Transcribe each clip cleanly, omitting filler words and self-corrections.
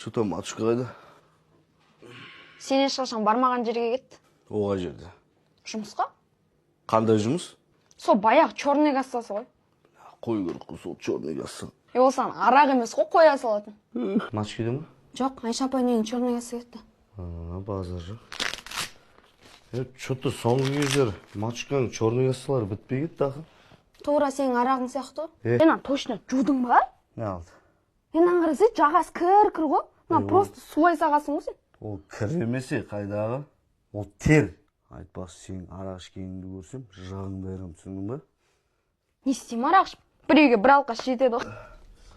Что-то матушка қайда? Сен ешқашан бармаған жерге кетті. Оға жерде. Жұмысқа? Қандай жұмыс? Сол баяғы черный кассасы ғой. Қой көрік қой, сол черный касса. Ол саған арақ емес қой, қоя салатын. Матушкеде ма? Жоқ, Айша апай нен черный касса кетті. Базар жоқ. Что-то соңғы кездер матушканың черный кассалары бітпей кетті ақы. Тура сенің арағың сияқты ғой. Сен точно жудың ба? Не алды? Енен қарасай, жағасы кір ғой. Просто сулай сағасың ғой сен. Ол кір емесе қайдағы? Ол тер. Айтпақшы сен арақ ішкеніңді көрсем, жағыңды айырам, түсіндің ба? Не істеймін арақ ішіп? Бір үйге бір алқаш жетеді ғой.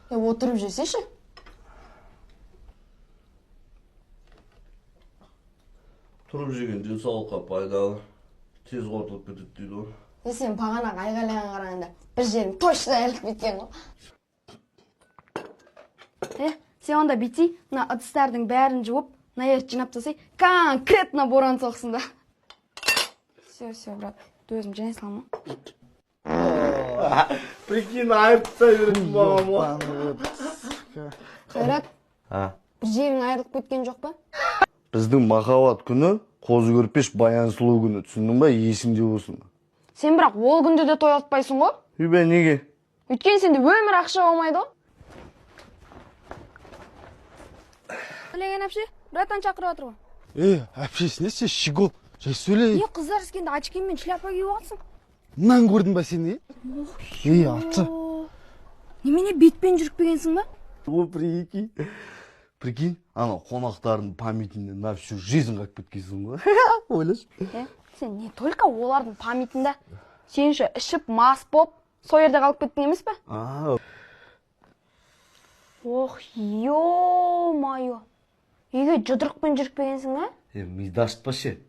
Отырып жесейші. Тұрып жеген денсаулыққа пайдалы. Тез қорытылып кетеді дейді ғой. Сен бағана айғайлаған қарағанда бір жерің точно айырылып кеткен ғой. Сен онда бейтей, мына ыдыстардың бәрін жуып, наерт жинап тастай, конкретно боран соқсын да. Все, брат, өзім жинай салам. Прикинь, айырып тастай беретін маған ғой. Қайрат, бір жерің айырылып кеткен жоқ па? Біздің махаббат күні қозы көрпеш баян сұлу күні, түсіндің ба? Есіңде болсын. Сен бірақ ол күнде де тойлатпайсың ғой? Үйбе неге? Өйткені сенде өмір ақша болмайды ғой. Төлеген әпше, братан шақырып отыр ғой. Әпшесіне сен щегол, жай сөйлей. Қыздар іскенде очкин мен шляпа киіп алсың. Мынаны көрдің ба сен, атшы. Немене бетпен жүріппегенсің ба? О, прикинь, ана қонақтардың памятіне на всю жизнь қақып кеткенсің ғой. Ойлашы. Сен не только олардың памятында, сен ше ішіп мас боп, сол жерде қалып кеттің емес пе? Ох, ё-майо. Үйге жұдырықпен жүріппегенсің ба? Миды ашытпа ше.